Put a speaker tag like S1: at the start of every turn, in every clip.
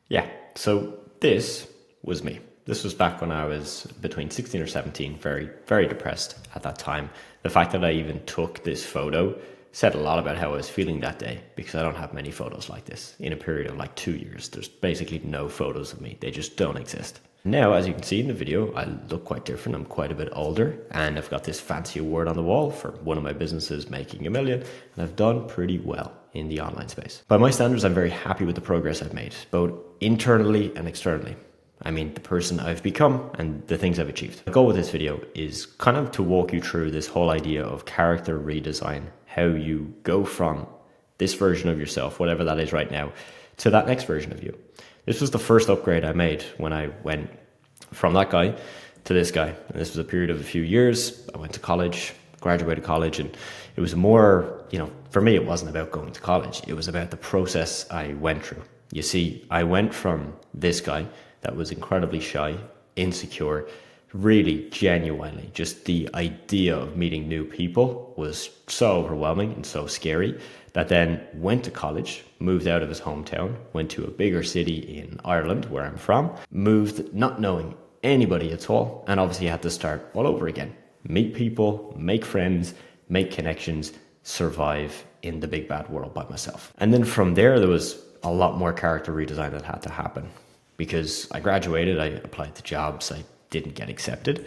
S1: Yeah, so this was me. This was back when I was between 16 or 17, very, very depressed at that time. The fact that I even took this photo said a lot about how I was feeling that day, because I don't have many photos like this. In a period of like 2 years, there's basically no photos of me. They just don't exist. Now, as you can see in the video, I look quite different. I'm quite a bit older, and I've got this fancy award on the wall for one of my businesses making $1 million, and I've done pretty well in the online space. By my standards, I'm very happy with the progress I've made, both internally and externally. I mean, the person I've become and the things I've achieved. The goal with this video is kind of to walk you through this whole idea of character redesign, how you go from this version of yourself, whatever that is right now, to that next version of you. This was the first upgrade I made when I went from that guy to this guy. And this was a period of a few years. I went to college, graduated college, and it was more, for me, it wasn't about going to college. It was about the process I went through. You see, I went from this guy that was incredibly shy, insecure, really genuinely, just the idea of meeting new people was so overwhelming and so scary, that then went to college, moved out of his hometown, went to a bigger city in Ireland, where I'm from, moved not knowing anybody at all, and obviously had to start all over again. Meet people, make friends, make connections, survive in the big bad world by myself. And then from there was a lot more character redesign that had to happen, because I graduated, I applied to jobs, I didn't get accepted,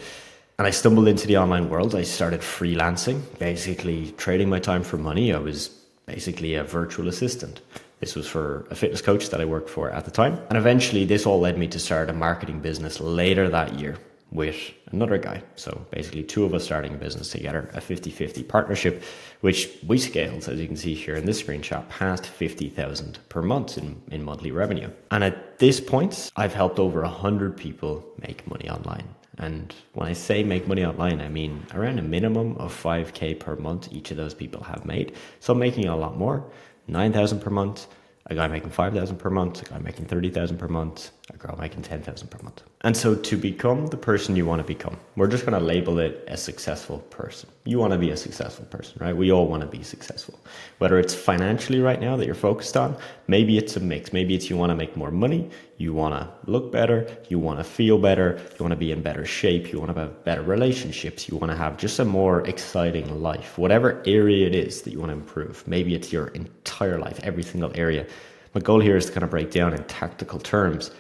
S1: and I stumbled into the online world. I started freelancing, basically trading my time for money. I was basically a virtual assistant. This was for a fitness coach that I worked for at the time. And eventually this all led me to start a marketing business later that year with another guy. So basically two of us starting a business together, a 50-50 partnership, which we scaled, as you can see here in this screenshot, past 50,000 per month in monthly revenue. And at this point, I've helped over 100 people make money online. And when I say make money online, I mean around a minimum of 5K per month each of those people have made. So I'm making a lot more, 9,000 per month, a guy making 5,000 per month, a guy making 30,000 per month, a girl making 10,000 per month. And so to become the person you want to become, we're just going to label it a successful person. You want to be a successful person, right? We all want to be successful. Whether it's financially right now that you're focused on, maybe it's a mix. Maybe it's you want to make more money, you want to look better, you want to feel better, you want to be in better shape, you want to have better relationships, you want to have just a more exciting life. Whatever area it is that you want to improve, maybe it's your entire life, every single area. My goal here is to kind of break down in tactical terms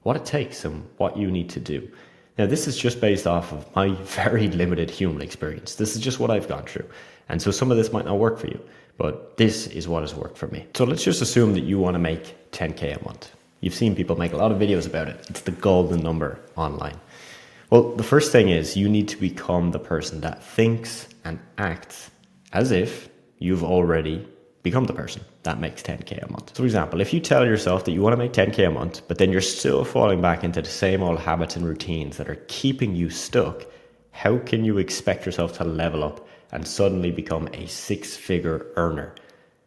S1: what it takes and what you need to do. Now, this is just based off of my very limited human experience. This is just what I've gone through. And so some of this might not work for you, but this is what has worked for me. So let's just assume that you want to make 10K a month. You've seen people make a lot of videos about it. It's the golden number online. Well, the first thing is you need to become the person that thinks and acts as if you've already become the person that makes 10K a month. So for example, if you tell yourself that you want to make 10K a month, but then you're still falling back into the same old habits and routines that are keeping you stuck, how can you expect yourself to level up and suddenly become a six-figure earner?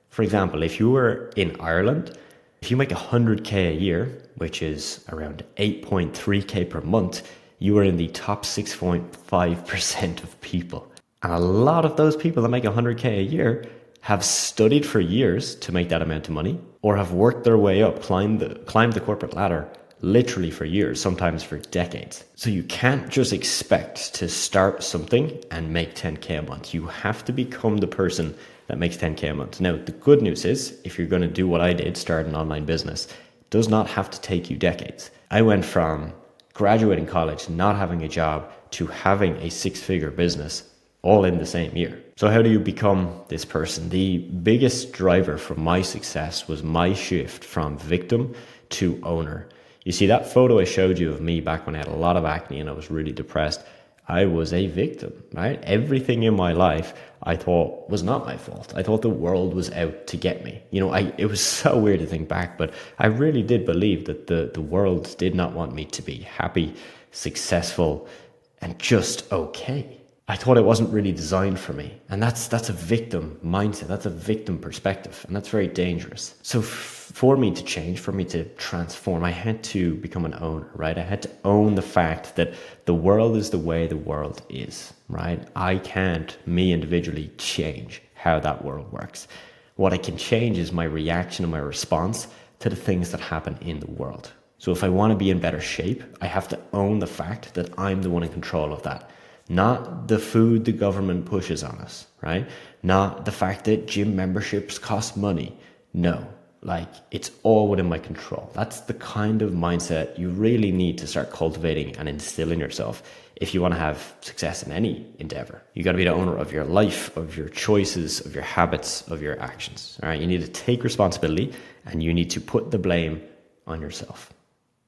S1: For example, if you were in Ireland, if you make 100K a year, which is around 8.3K per month, you are in the top 6.5% of people. And a lot of those people that make 100K a year have studied for years to make that amount of money, or have worked their way up, climbed the corporate ladder literally for years, sometimes for decades. So you can't just expect to start something and make 10K a month. You have to become the person that makes 10K a month. Now, the good news is, if you're going to do what I did, start an online business, it does not have to take you decades. I went from graduating college, not having a job, to having a six-figure business all in the same year. So how do you become this person? The biggest driver for my success was my shift from victim to owner. You see, that photo I showed you of me back when I had a lot of acne and I was really depressed, I was a victim, right? Everything in my life I thought was not my fault. I thought the world was out to get me. It was so weird to think back, but I really did believe that the world did not want me to be happy, successful, and just okay. I thought it wasn't really designed for me. And that's a victim mindset. That's a victim perspective. And that's very dangerous. So for me to change, for me to transform, I had to become an owner, right? I had to own the fact that the world is the way the world is, right? I can't, me individually, change how that world works. What I can change is my reaction and my response to the things that happen in the world. So if I want to be in better shape, I have to own the fact that I'm the one in control of that. Not the food the government pushes on us, right? Not the fact that gym memberships cost money. No, like it's all within my control. That's the kind of mindset you really need to start cultivating and instill in yourself if you want to have success in any endeavor. You got to be the owner of your life, of your choices, of your habits, of your actions. All right, you need to take responsibility and you need to put the blame on yourself.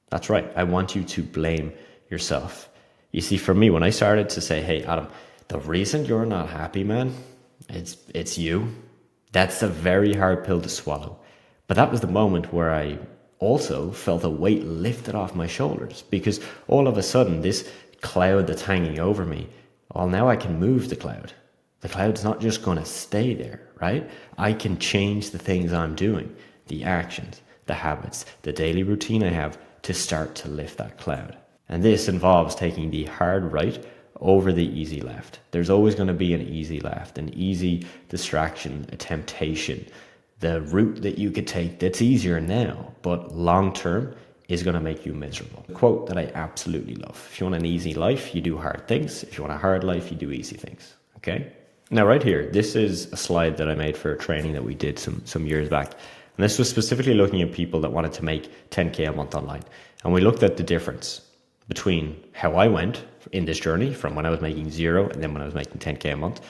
S1: That's right. I want you to blame yourself. You see, for me, when I started to say, hey, Adam, the reason you're not happy, man, it's you. That's a very hard pill to swallow. But that was the moment where I also felt a weight lifted off my shoulders, because all of a sudden this cloud that's hanging over me, well, now I can move the cloud. The cloud's not just going to stay there, right? I can change the things I'm doing, the actions, the habits, the daily routine I have to start to lift that cloud. And this involves taking the hard right over the easy left. There's always going to be an easy left, an easy distraction, a temptation, the route that you could take that's easier now, but long term is going to make you miserable. A quote that I absolutely love. If you want an easy life, you do hard things. If you want a hard life, you do easy things. Okay? Now right here, this is a slide that I made for a training that we did some years back. And this was specifically looking at people that wanted to make 10K a month online. And we looked at the difference between how I went in this journey from when I was making 0 and then when I was making 10K a month,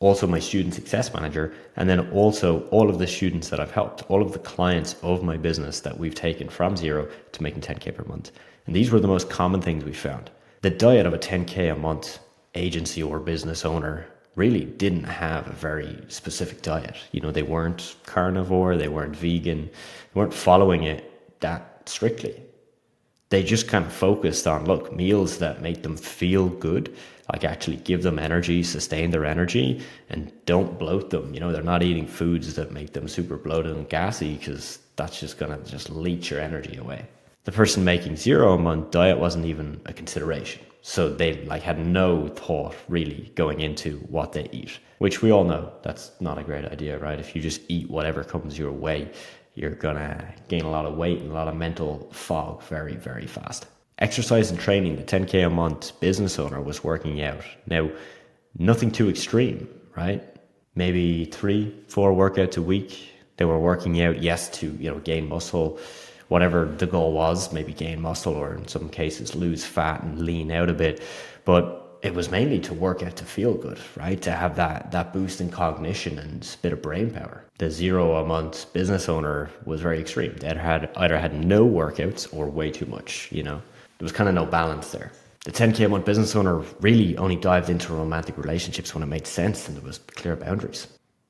S1: also my student success manager, and then also all of the students that I've helped, all of the clients of my business that we've taken from 0 to making 10K per month. And these were the most common things we found. The diet of a 10K a month agency or business owner really didn't have a very specific diet. You know, they weren't carnivore, they weren't vegan, they weren't following it that strictly. They just kind of focused on, look, meals that make them feel good, like actually give them energy, sustain their energy, and don't bloat them. You know, they're not eating foods that make them super bloated and gassy, because that's just going to just leach your energy away. The person making 0 a month, diet wasn't even a consideration. So they had no thought really going into what they eat, which we all know that's not a great idea, right? If you just eat whatever comes your way, you're going to gain a lot of weight and a lot of mental fog very, very fast. Exercise and training, the 10K a month business owner was working out. Now, nothing too extreme, right? Maybe 3-4 workouts a week. They were working out, yes, to, gain muscle, whatever the goal was, maybe gain muscle or in some cases lose fat and lean out a bit. But it was mainly to work out to feel good, right? To have that boost in cognition and a bit of brain power. The 0 a month business owner was very extreme. They either had no workouts or way too much, There was kind of no balance there. The 10K a month business owner really only dived into romantic relationships when it made sense and there was clear boundaries.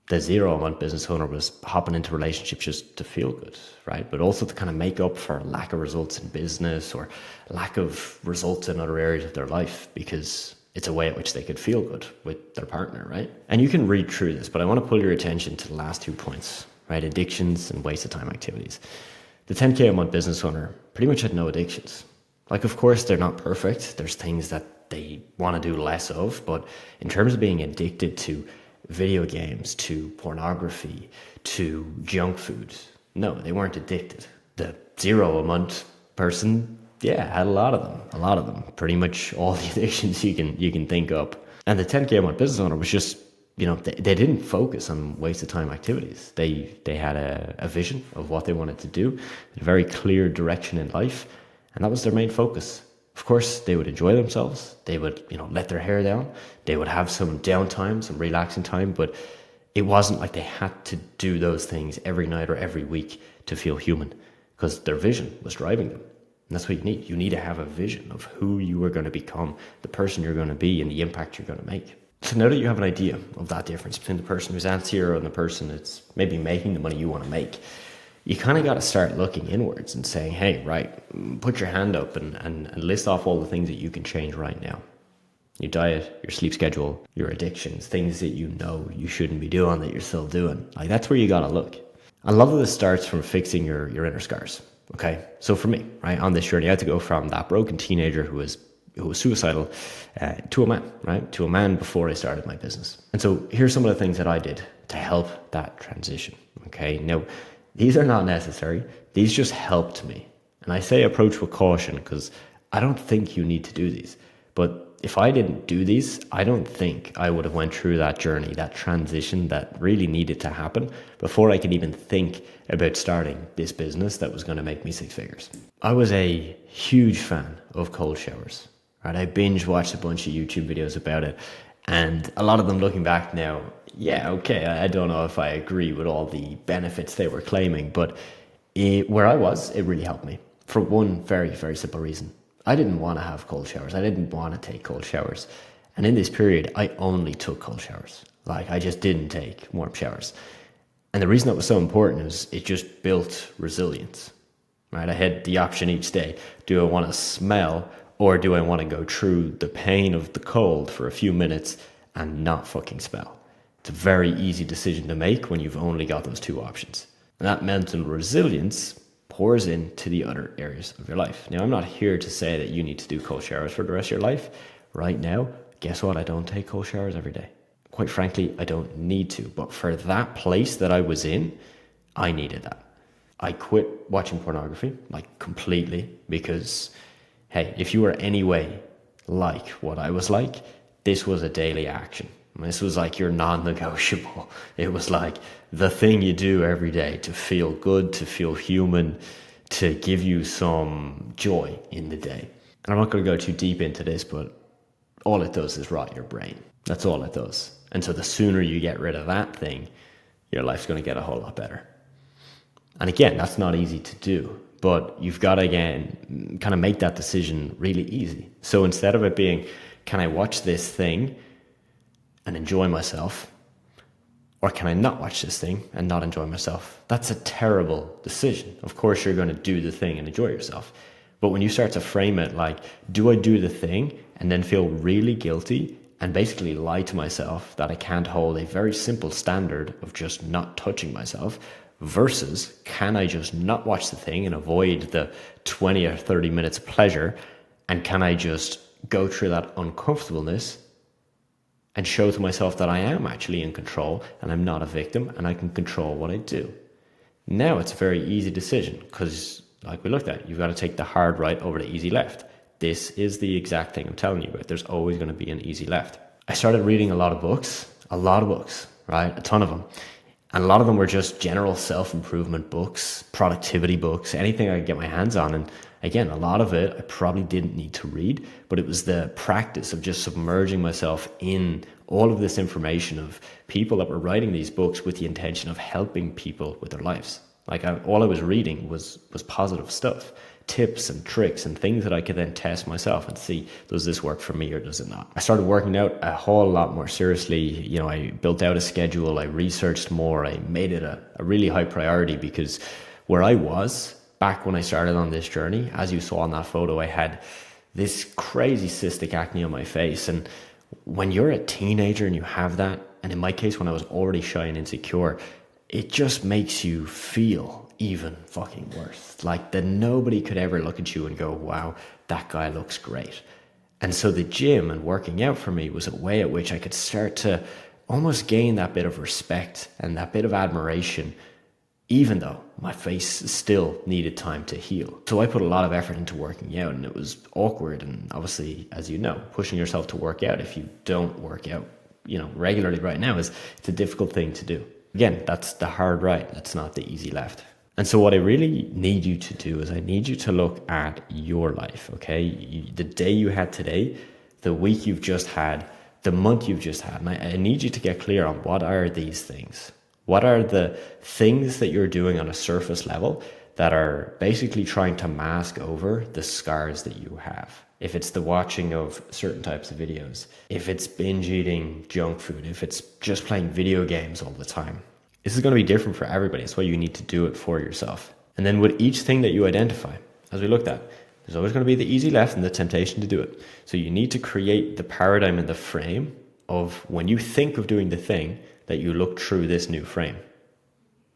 S1: The 0 a month business owner was hopping into relationships just to feel good, right? But also to kind of make up for lack of results in business or lack of results in other areas of their life, because it's a way at which they could feel good with their partner, right? And you can read through this, but I want to pull your attention to the last 2 points, right? Addictions and waste of time activities. The 10K a month business owner pretty much had no addictions. Of course, they're not perfect. There's things that they want to do less of, but in terms of being addicted to video games, to pornography, to junk food, no, they weren't addicted. The 0 a month person, had a lot of them, pretty much all the addictions you can think of. And the 10K a month business owner was just, they didn't focus on waste of time activities. They had a vision of what they wanted to do, a very clear direction in life, and that was their main focus. Of course, they would enjoy themselves. They would, let their hair down. They would have some downtime, some relaxing time, but it wasn't like they had to do those things every night or every week to feel human, because their vision was driving them. And that's what you need. You need to have a vision of who you are going to become, the person you're going to be, and the impact you're going to make. So now that you have an idea of that difference between the person who's at 0 and the person that's maybe making the money you want to make, you kind of got to start looking inwards and saying, hey, right, put your hand up and list off all the things that you can change right now. Your diet, your sleep schedule, your addictions, things that you know you shouldn't be doing that you're still doing. That's where you got to look. A lot of this starts from fixing your inner scars. Okay, so for me, right, on this journey, I had to go from that broken teenager who was suicidal to a man, right, to a man before I started my business. And so here's some of the things that I did to help that transition. Okay, now these are not necessary. These just helped me. And I say approach with caution because I don't think you need to do these. But if I didn't do these, I don't think I would have went through that journey, that transition that really needed to happen before I could even think about starting this business that was going to make me six figures. I was a huge fan of cold showers, right? I binge watched a bunch of YouTube videos about it, and a lot of them looking back now, yeah, okay, I don't know if I agree with all the benefits they were claiming, but where I was, it really helped me for one very, very simple reason. I didn't want to have cold showers. I didn't want to take cold showers. And in this period, I only took cold showers. Like, I just didn't take warm showers. And the reason that was so important is it just built resilience, right? I had the option each day. Do I want to smell, or do I want to go through the pain of the cold for a few minutes and not fucking smell? It's a very easy decision to make when you've only got those two options. And that mental resilience pours into the other areas of your life. Now, I'm not here to say that you need to do cold showers for the rest of your life. Right now, guess what? I don't take cold showers every day. Quite frankly, I don't need to. But for that place that I was in, I needed that. I quit watching pornography, like completely, because, hey, if you were any way like what I was like, this was a daily action. This was like your non-negotiable. It was like the thing you do every day to feel good, to feel human, to give you some joy in the day. And I'm not going to go too deep into this, but all it does is rot your brain. That's all it does. And so the sooner you get rid of that thing, your life's going to get a whole lot better. And again, that's not easy to do, but you've got to, again, kind of make that decision really easy. So instead of it being, can I watch this thing and enjoy myself, or can I not watch this thing and not enjoy myself? That's a terrible decision. Of course, you're going to do the thing and enjoy yourself. But when you start to frame it like, do I do the thing and then feel really guilty and basically lie to myself that I can't hold a very simple standard of just not touching myself, versus can I just not watch the thing and avoid the 20 or 30 minutes of pleasure, and can I just go through that uncomfortableness and show to myself that I am actually in control and I'm not a victim and I can control what I do. Now it's a very easy decision because, like we looked at, you've got to take the hard right over the easy left. This is the exact thing I'm telling you about. There's always going to be an easy left. I started reading a lot of books, right? A ton of them. And a lot of them were just general self-improvement books, productivity books, anything I could get my hands on. And again, a lot of it I probably didn't need to read, but it was the practice of just submerging myself in all of this information of people that were writing these books with the intention of helping people with their lives. Like all I was reading was positive stuff, tips and tricks and things that I could then test myself and see, does this work for me or does it not? I started working out a whole lot more seriously. You know, I built out a schedule, I researched more, I made it a really high priority, because where I was back when I started on this journey, as you saw in that photo, I had this crazy cystic acne on my face. And when you're a teenager and you have that, and in my case, when I was already shy and insecure, it just makes you feel even fucking worse. Like that nobody could ever look at you and go, wow, that guy looks great. And so the gym and working out for me was a way at which I could start to almost gain that bit of respect and that bit of admiration, even though my face still needed time to heal. So I put a lot of effort into working out, and it was awkward. And obviously, as you know, pushing yourself to work out, if you don't work out, regularly right now, it's a difficult thing to do. Again, that's the hard right. That's not the easy left. And so what I really need you to do is I need you to look at your life, okay? The day you had today, the week you've just had, the month you've just had. And I need you to get clear on what are these things. What are the things that you're doing on a surface level that are basically trying to mask over the scars that you have? If it's the watching of certain types of videos, if it's binge eating junk food, if it's just playing video games all the time. This is going to be different for everybody. That's why you need to do it for yourself. And then with each thing that you identify, as we looked at, there's always going to be the easy left and the temptation to do it. So you need to create the paradigm and the frame of when you think of doing the thing, that you look through this new frame.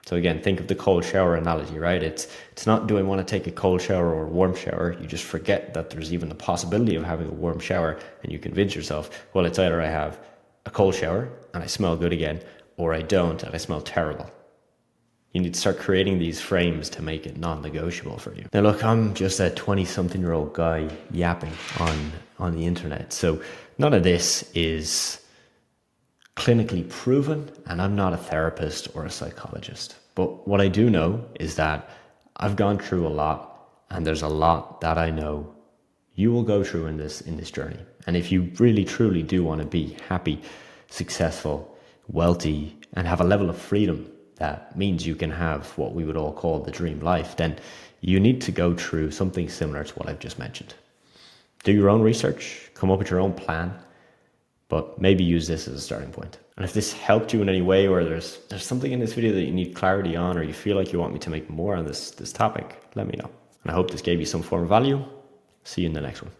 S1: So again, think of the cold shower analogy, right? It's not, do I want to take a cold shower or a warm shower? You just forget that there's even the possibility of having a warm shower, and you convince yourself, well, it's either I have a cold shower and I smell good again, or I don't and I smell terrible. You need to start creating these frames to make it non-negotiable for you. Now look, I'm just a 20-something-year-old guy yapping on the internet. So none of this is clinically proven, and I'm not a therapist or a psychologist. But what I do know is that I've gone through a lot, and there's a lot that I know you will go through in this journey. And if you really truly do want to be happy, successful, wealthy, and have a level of freedom that means you can have what we would all call the dream life, then you need to go through something similar to what I've just mentioned. Do your own research, come up with your own plan, but maybe use this as a starting point. And if this helped you in any way, or there's something in this video that you need clarity on, or you feel like you want me to make more on this topic, let me know. And I hope this gave you some form of value. See you in the next one.